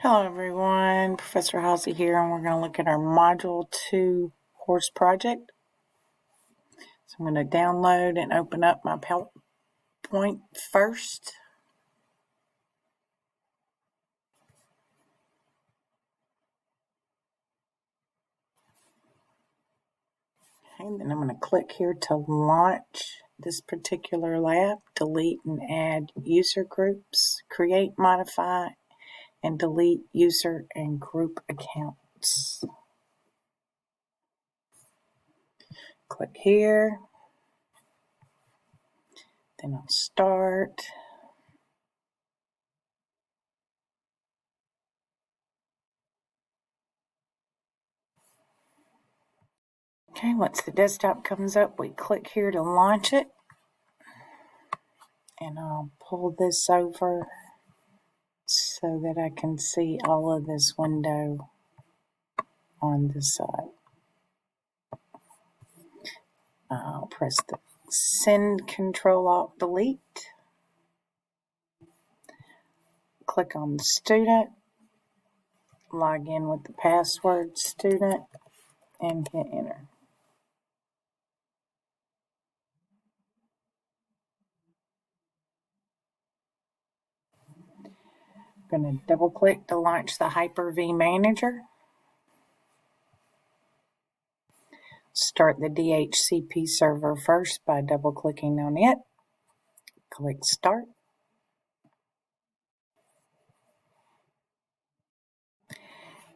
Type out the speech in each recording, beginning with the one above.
Hello everyone, Professor Halsey here, and we're going to look at our Module 2 course project. So I'm going to download and open up my PowerPoint first. Okay, then I'm going to click here to launch this particular lab, delete and add user groups, create, modify, and delete user and group accounts. Click here, then I'll start. Okay, once the desktop comes up, we click here to launch it. And I'll pull this over so that I can see all of this window on this side. I'll press the Send Control-Alt-Delete. Click on the student, log in with the password student, and hit enter. I'm going to double click to launch the Hyper-V Manager. Start the DHCP server first by double clicking on it. Click Start.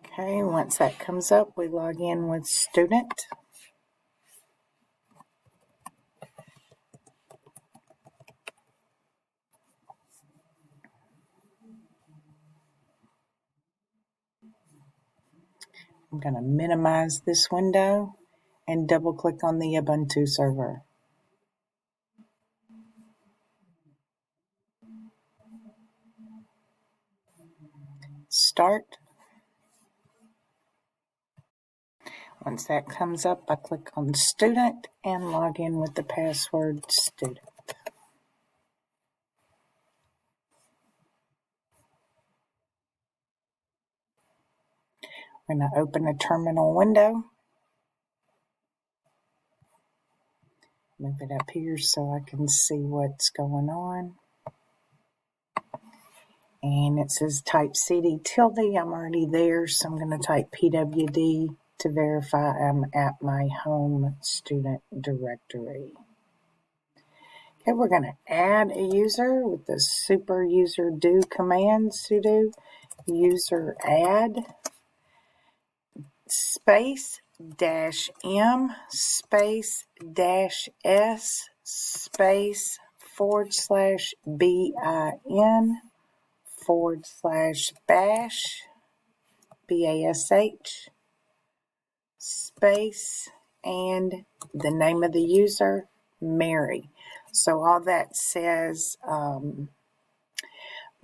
Okay, once that comes up, we log in with student. I'm going to minimize this window and double click on the Ubuntu server. Start. Once that comes up, I click on student and log in with the password student. I'm going to open a terminal window. Move it up here so I can see what's going on. And it says type CD tilde. I'm already there, so I'm going to type PWD to verify I'm at my home student directory. Okay, we're going to add a user with the super user do command, sudo user add space dash m space dash s space /bin /bash bash space and the name of the user, Mary. So all that says,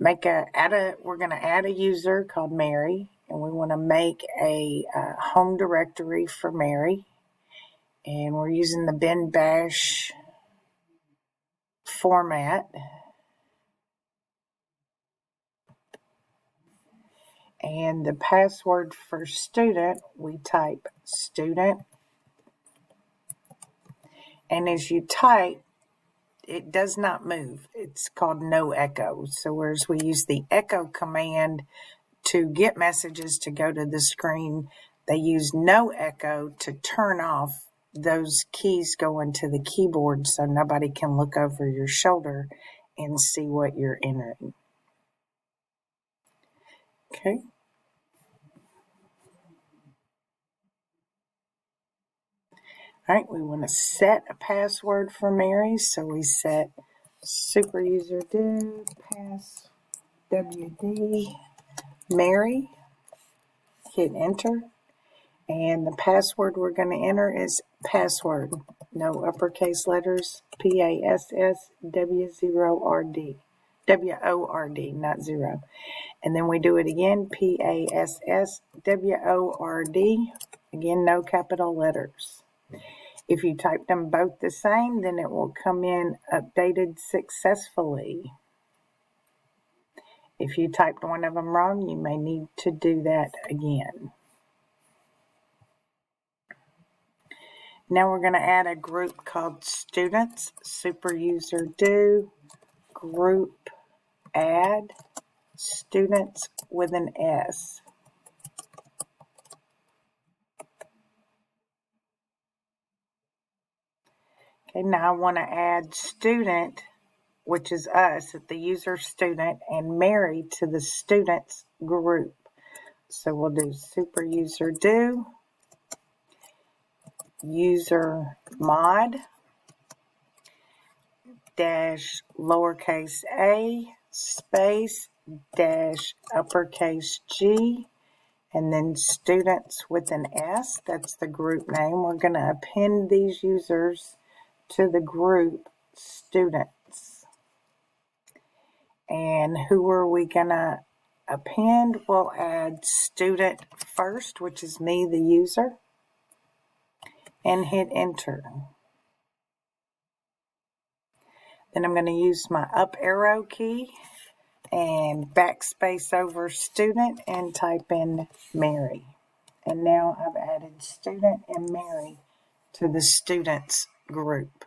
we're going to add a user called Mary, and we want to make a home directory for Mary, and we're using the bin bash format. And the password for student, we type student. And as you type, it does not move. It's called no echo. So whereas we use the echo command to get messages to go to the screen, they use no echo to turn off those keys going to the keyboard so nobody can look over your shoulder and see what you're entering. Okay. All right, we want to set a password for Mary, so we set super user do pass wd Mary, hit enter, and the password we're going to enter is password, no uppercase letters, PASSW0RD, WORD, not zero. And then we do it again, PASSWORD, again, no capital letters. If you type them both the same, then it will come in updated successfully. If you typed one of them wrong, you may need to do that again. Now we're going to add a group called students. Super user do group add students with an S. Okay, now I want to add student, which is us, the user student, and Mary to the students group. So we'll do super user do user mod dash lowercase a space dash uppercase G, and then students with an S. That's the group name. We're going to append these users to the group students. And who are we going to append? We'll add student first, which is me, the user, and hit enter. Then I'm going to use my up arrow key and backspace over student and type in Mary. And now I've added student and Mary to the students group.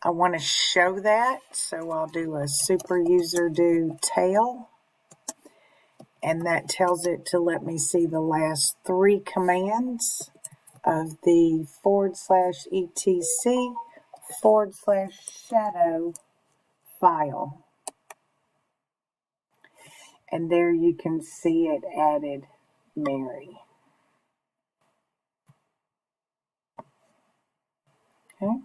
I want to show that, so I'll do a super user do tail, and that tells it to let me see the last 3 commands of the /etc/shadow file. And there you can see it added Mary. Okay.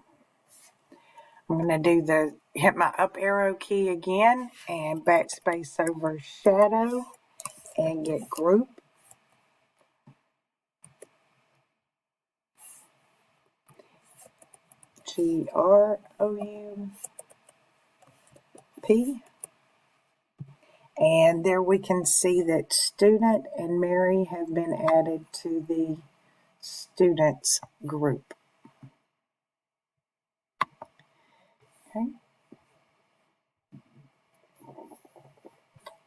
I'm going to hit my up arrow key again and backspace over shadow and get group. GROUP. And there we can see that student and Mary have been added to the students group. Okay.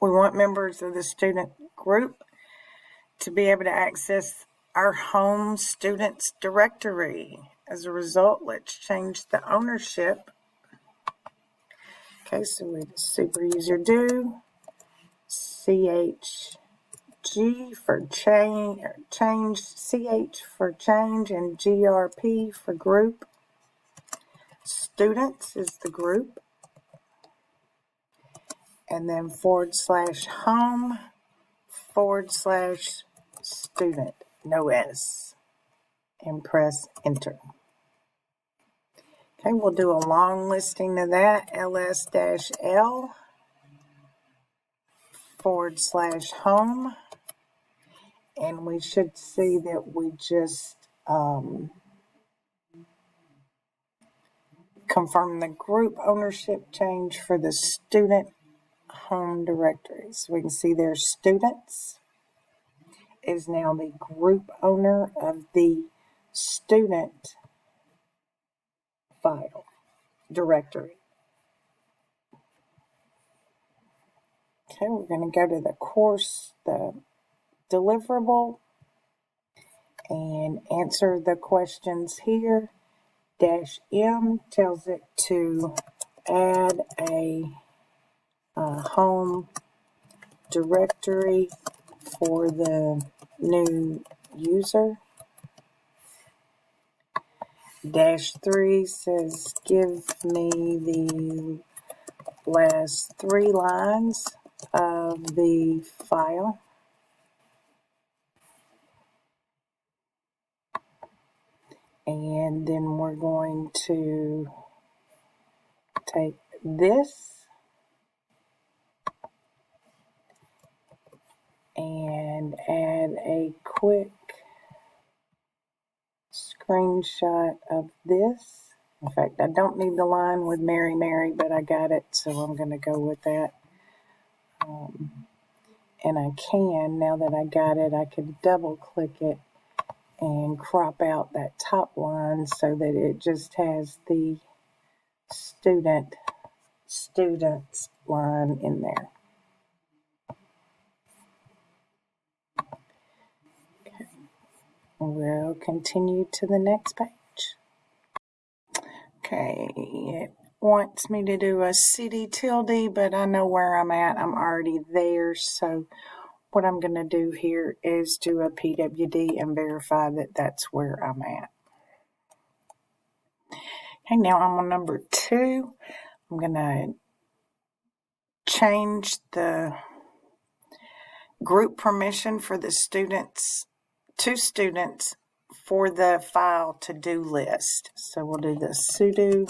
We want members of the student group to be able to access our home students directory. As a result, let's change the ownership. Okay, so we super user do CHG for change, CH for change, and GRP for group. Students is the group. And then /home /student, no S, and press enter. Okay, we'll do a long listing of that, ls-l /home, and we should see that we just confirm the group ownership change for the student home directory. So we can see there's students is now the group owner of the student file directory. Okay, we're going to go to the course, the deliverable, and answer the questions here. -M tells it to add a home directory for the new user. -3 says give me the last 3 lines of the file. And then we're going to take this and add a quick screenshot of this. In fact, I don't need the line with Mary, Mary, but I got it, so I'm going to go with that. And I can, now that I got it, I can double click it and crop out that top line so that it just has the student students line in there. Okay. We'll continue to the next page. Okay, it wants me to do a city tilde, but I know where I'm at. I'm already there, so what I'm going to do here is do a PWD and verify that that's where I'm at. Okay, now I'm on number 2. I'm going to change the group permission for the students, 2 students, for the file to-do list. So we'll do the sudo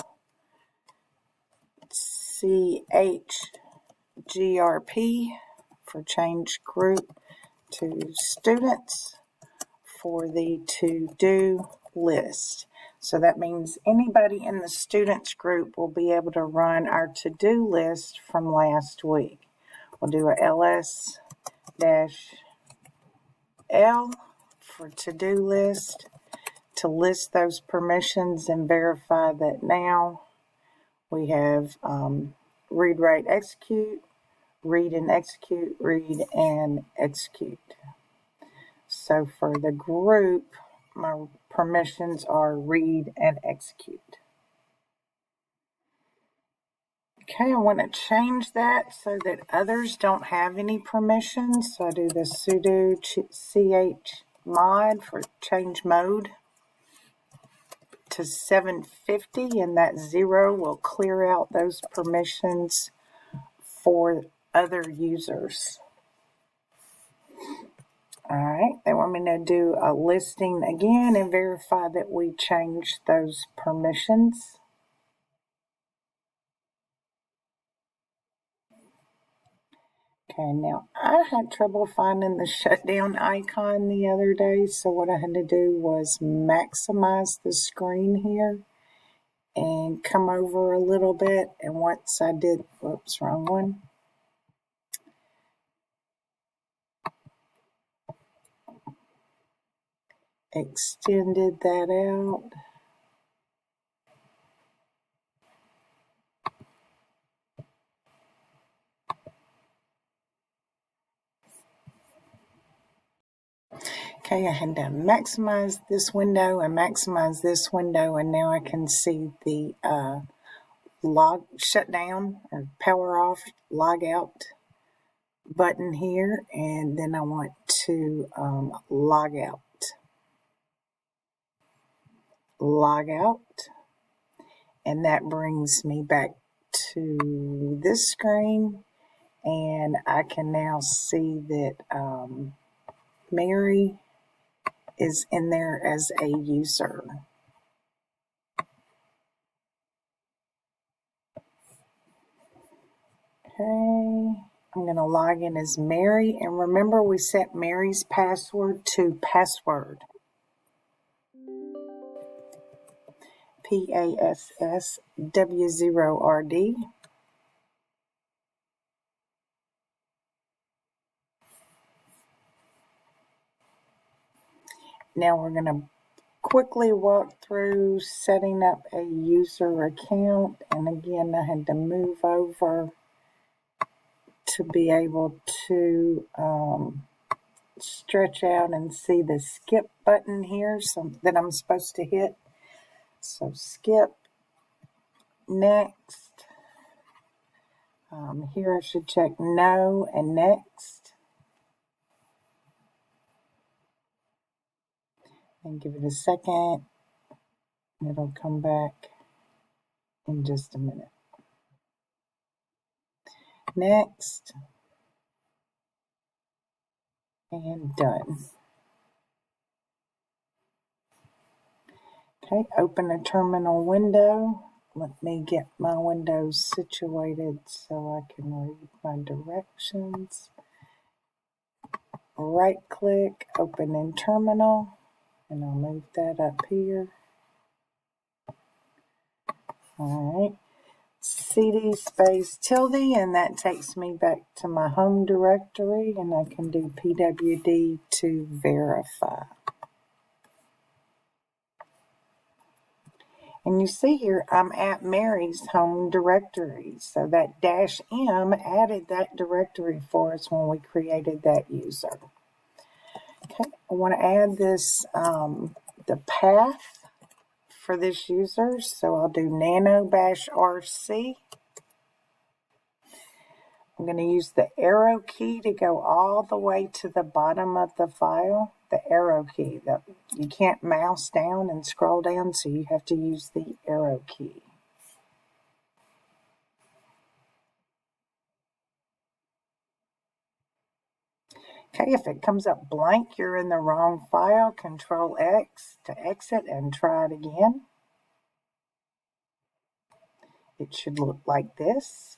chgrp for change group to students for the to-do list. So that means anybody in the students group will be able to run our to-do list from last week. We'll do a ls-l for to-do list to list those permissions and verify that now we have read, write, execute, read and execute, read and execute. So for the group, my permissions are read and execute. Okay, I want to change that so that others don't have any permissions. So I do the sudo chmod for change mode to 750, and that 0 will clear out those permissions for other users. Alright, they want me to do a listing again and verify that we changed those permissions. Okay, now I had trouble finding the shutdown icon the other day, so what I had to do was maximize the screen here and come over a little bit, and once I did, whoops, wrong one. Extended that out. Okay, I had to maximize this window and maximize this window, and now I can see the log shutdown or power off, log out button here, and then I want to log out. Log out, and that brings me back to this screen, and I can now see that Mary is in there as a user. Okay, I'm going to log in as Mary, and remember we set Mary's password to password. PASSW0RD. Now we're going to quickly walk through setting up a user account, and again I had to move over to be able to stretch out and see the skip button here that I'm supposed to hit. So skip, next. Here I should check no and next. And give it a second. It'll come back in just a minute. Next. And done. Okay, open a terminal window. Let me get my windows situated so I can read my directions. Right click, open in terminal, and I'll move that up here. Alright, cd space tilde, and that takes me back to my home directory, and I can do pwd to verify. And you see here, I'm at Mary's home directory. So that -M added that directory for us when we created that user. Okay, I want to add this, the path for this user. So I'll do nano-rc. I'm going to use the arrow key to go all the way to the bottom of the file. The arrow key. You can't mouse down and scroll down, so you have to use the arrow key. Okay, if it comes up blank, you're in the wrong file. Control X to exit and try it again. It should look like this.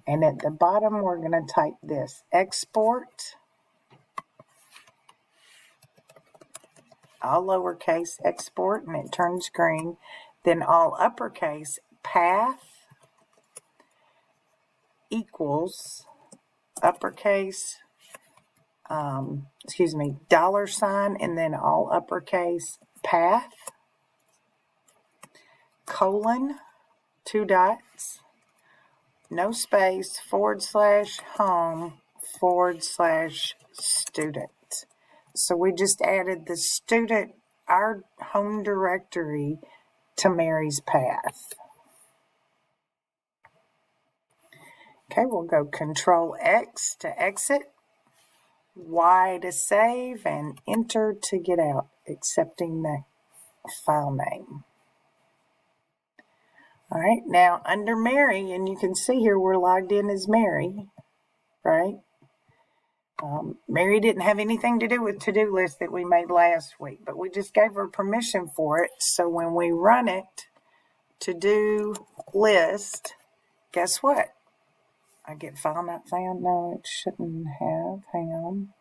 And at the bottom, we're going to type this, export, all lowercase, export, and it turns green. Then all uppercase, path equals uppercase, $, and then all uppercase, path, colon, 2 dots, no space, /home, /student. So we just added the student, our home directory, to Mary's path. Okay, we'll go Control X to exit, Y to save, and Enter to get out, accepting the file name. All right, now under Mary, and you can see here we're logged in as Mary, right? Mary didn't have anything to do with to-do list that we made last week, but we just gave her permission for it. So when we run it, to-do list, guess what? I get file not found. No, it shouldn't have. Hang on.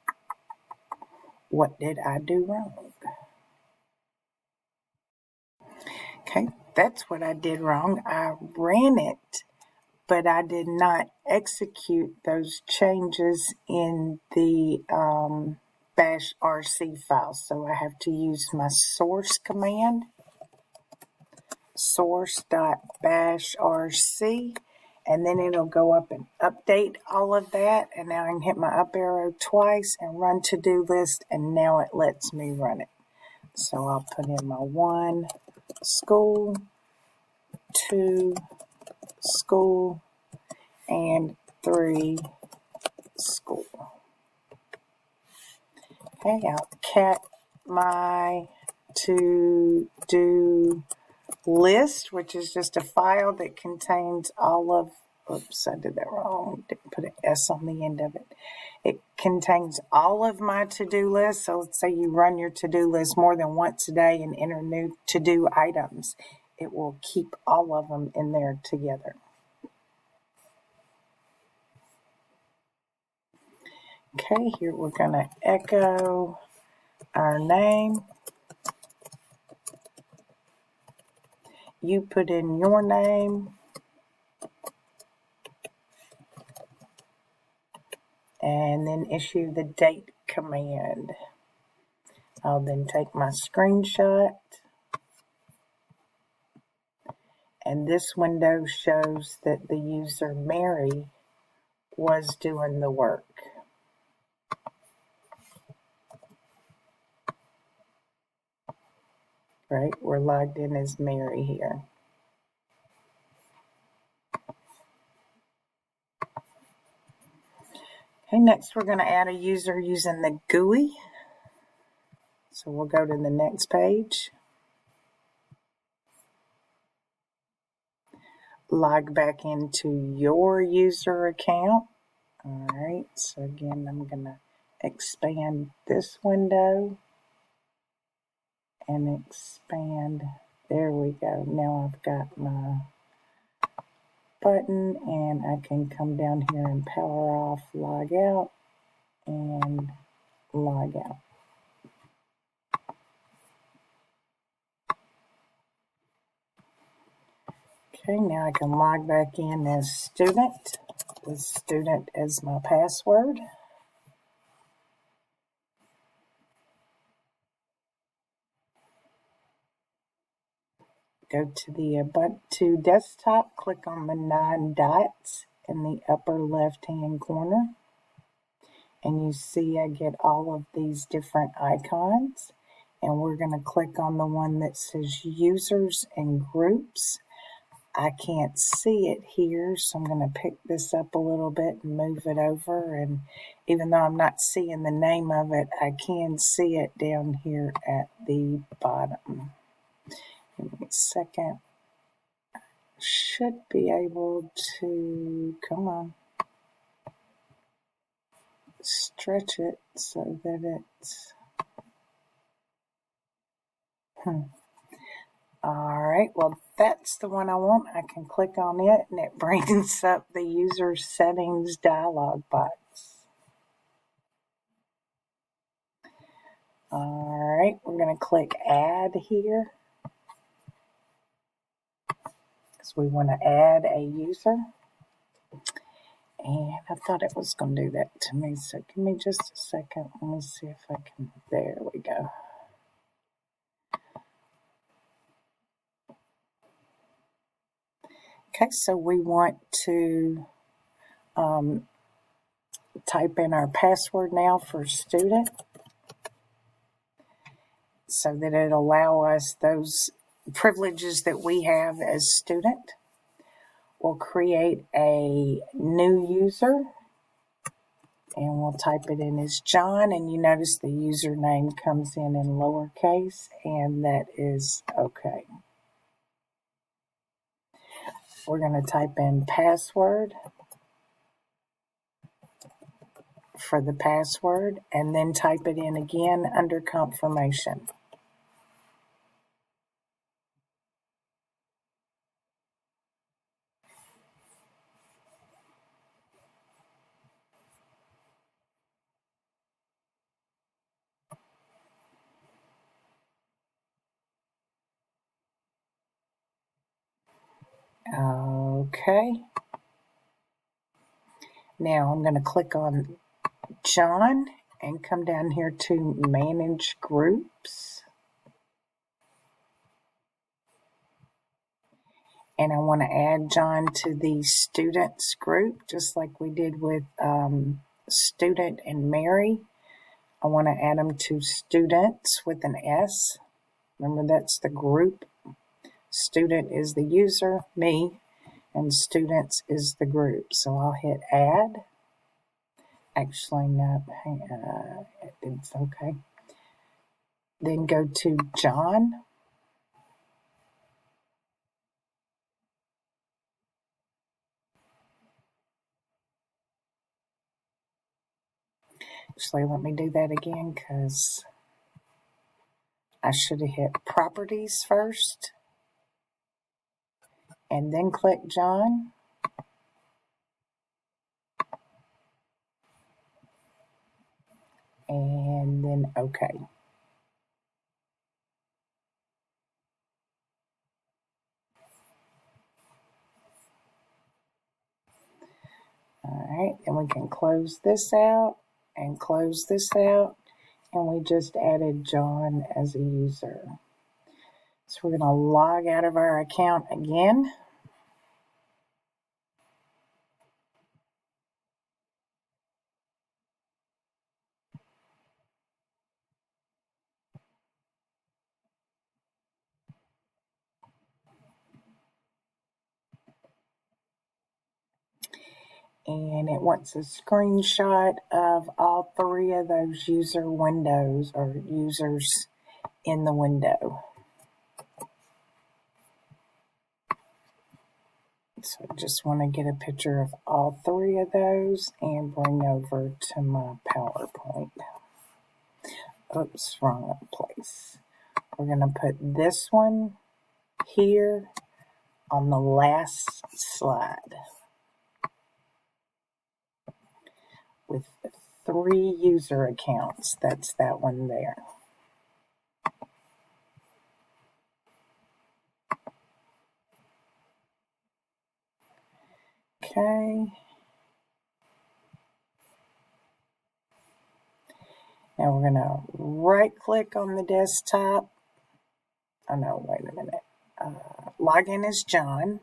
What did I do wrong? Okay, that's what I did wrong. I ran it, but I did not execute those changes in the -rc file. So I have to use my source command, source.bashrc, and then it'll go up and update all of that. And now I can hit my up arrow twice and run to-do list, and now it lets me run it. So I'll put in my 1, school, 2, school, and 3, school. Okay, I'll cat my to-do list, which is just a file that contains all of, oops, I did that wrong, didn't put an S on the end of it. It contains all of my to-do list. So let's say you run your to-do list more than once a day and enter new to-do items. It will keep all of them in there together. Okay, here we're going to echo our name. You put in your name. And then issue the date command. I'll then take my screenshot. And this window shows that the user Mary was doing the work. Right, we're logged in as Mary here. Okay, next we're going to add a user using the GUI. So we'll go to the next page. Log back into your user account. All right, so again, I'm going to expand this window and expand. There we go. Now I've got my button, and I can come down here and power off, log out, and log out. Okay, now I can log back in as student, with student as my password. go to the Ubuntu desktop, click on the 9 dots in the upper left-hand corner, and you see I get all of these different icons, and we're going to click on the one that says Users and Groups. I can't see it here, so I'm going to pick this up a little bit and move it over, and even though I'm not seeing the name of it, I can see it down here at the bottom. Give me a second. Should be able to, come on, stretch it so that it's, Alright, well that's the one I want. I can click on it and it brings up the user settings dialog box. Alright, we're going to click add here because we want to add a user. And I thought it was going to do that to me, so give me just a second. Let me see if I can, there we go. Okay, so we want to type in our password now for student so that it'll allow us those privileges that we have as student. We'll create a new user and we'll type it in as John, and you notice the username comes in lowercase, and that is okay. We're going to type in password for the password and then type it in again under confirmation. Okay. Now I'm going to click on John and come down here to Manage Groups. And I want to add John to the Students group, just like we did with Student and Mary. I want to add them to Students with an S. Remember, that's the group. Student is the user, me, and Students is the group. So I'll hit Add. Actually, no, it's okay. Then go to John. Actually, let me do that again because I should have hit Properties first and then click John. And then OK. Alright, then we can close this out and close this out, and we just added John as a user. So we're going to log out of our account again. And it wants a screenshot of all 3 of those user windows or users in the window. So I just want to get a picture of all 3 of those and bring over to my PowerPoint. Oops, wrong place. We're going to put this one here on the last slide with 3 user accounts. That's that one there. Okay. Now we're going to right click on the desktop. Oh no, wait a minute. login is John.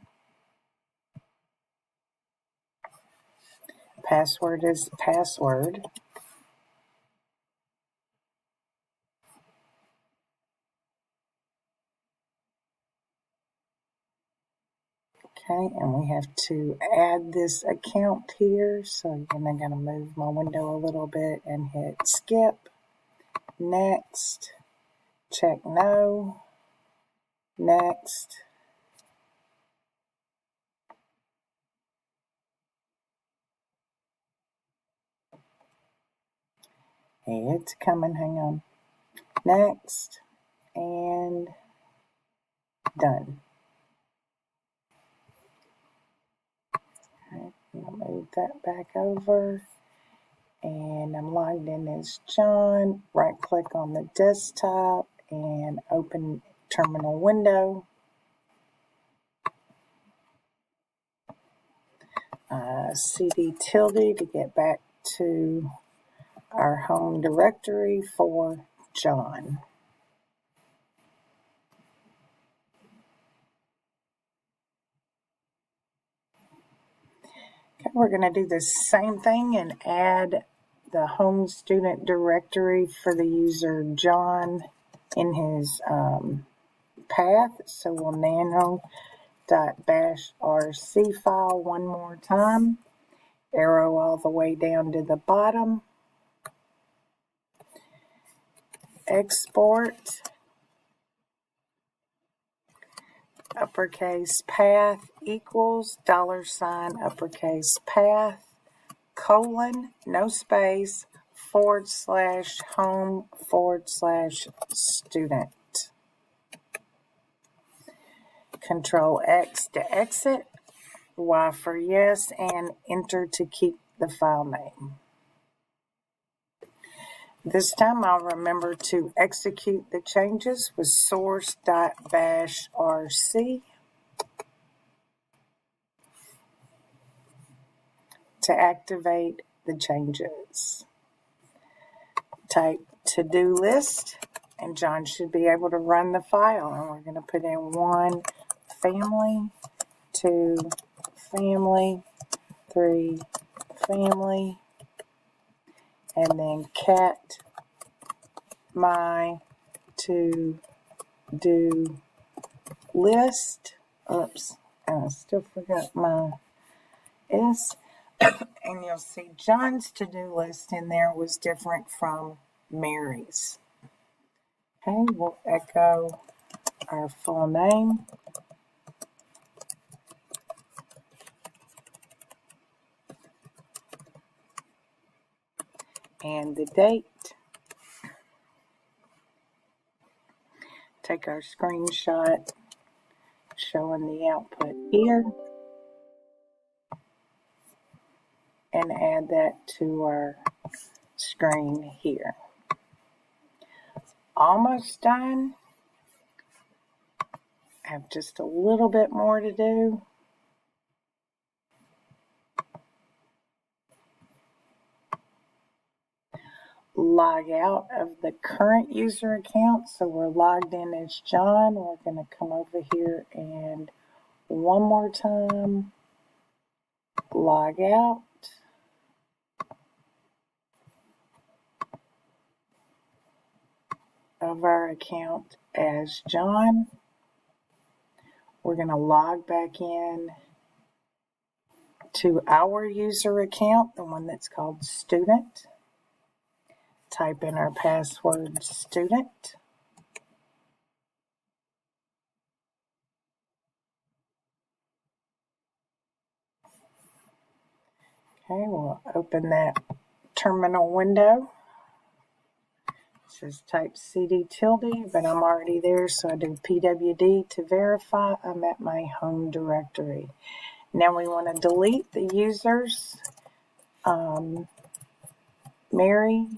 Password is password. Okay, and we have to add this account here. So again, I'm going to move my window a little bit and hit skip. Next. Check no. Next. Hey, it's coming. Hang on. Next. And done. Okay, I'll move that back over. And I'm logged in as John. Right click on the desktop and open terminal window. CD tilde to get back to our home directory for John. Okay, we're going to do the same thing and add the home student directory for the user John in his path. So we'll nano.bashrc file one more time. Arrow all the way down to the bottom. Export. Uppercase path equals $ uppercase path colon no space /home/student. Control X to exit, Y for yes, and enter to keep the file name. This time I'll remember to execute the changes with source.bashrc to activate the changes. Type to-do list, and John should be able to run the file. And we're going to put in 1 family, 2 family, 3 family, and then cat my to-do list. Oops, I still forgot my S. And you'll see John's to-do list in there was different from Mary's. Okay, we'll echo our full name. And the date. Take our screenshot showing the output here. And add that to our screen here. Almost done. Have just a little bit more to do. Log out of the current user account. So we're logged in as John. We're going to come over here and one more time log out. Of our account as John. We're going to log back in to our user account, the one that's called student. Type in our password student. Okay, we'll open that terminal window. It says type CD tilde, but I'm already there, so I do pwd to verify I'm at my home directory. Now we want to delete the users, Mary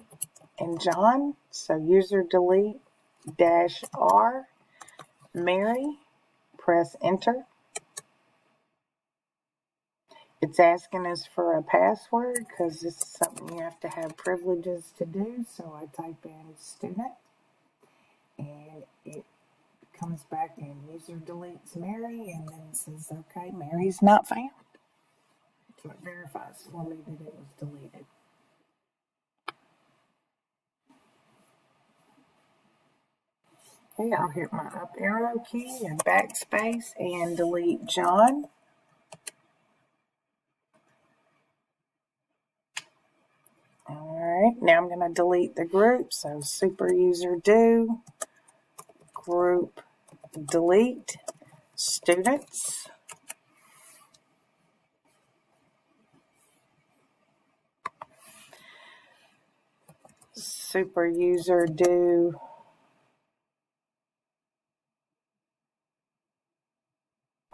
and John. So user delete -R, Mary, press enter. It's asking us for a password because this is something you have to have privileges to do. So I type in student and it comes back and user deletes Mary and then says, okay, Mary's not found. So it verifies for me that it was deleted. Okay, I'll hit my up arrow key and backspace and delete John. Alright, now I'm going to delete the group. So super user do, group delete, students. Super user do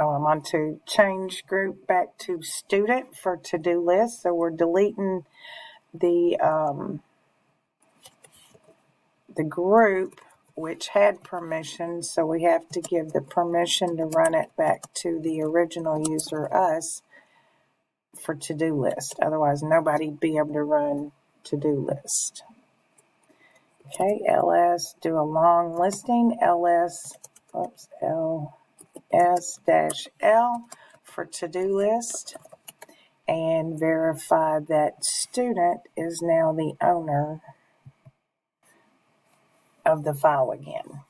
I'm on to change group back to student for to-do list. So we're deleting the group which had permission. So we have to give the permission to run it back to the original user, us, for to-do list. Otherwise, nobody'd be able to run to-do list. Okay, ls, do a long listing, ls, ls-l for to-do list, and verify that student is now the owner of the file again.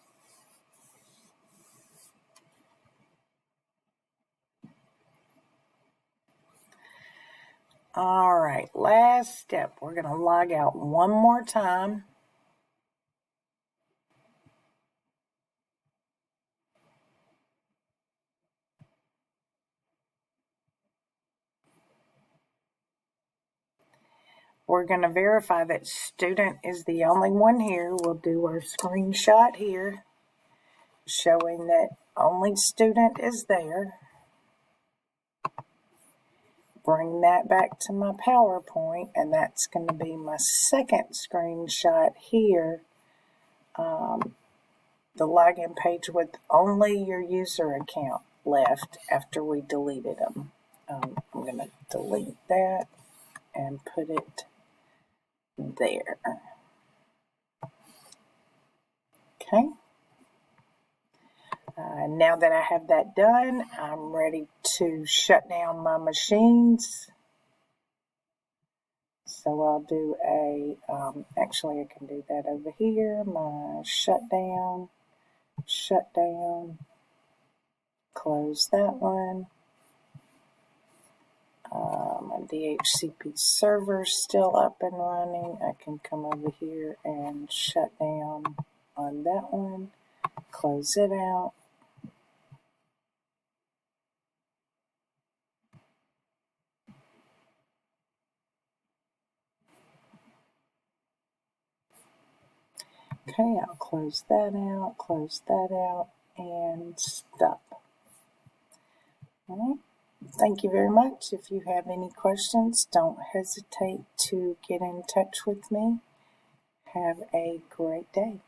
All right, last step. We're going to log out one more time. We're going to verify that student is the only one here. We'll do our screenshot here showing that only student is there. Bring that back to my PowerPoint, and that's going to be my second screenshot here. The login page with only your user account left after we deleted them. I'm going to delete that and put it there. Okay. Now that I have that done, I'm ready to shut down my machines. So I'll do a, actually I can do that over here, my shutdown, close that one. My DHCP server's still up and running. I can come over here and shut down on that one, close it out. Okay, I'll close that out, and stop. All right. Thank you very much. If you have any questions, don't hesitate to get in touch with me. Have a great day.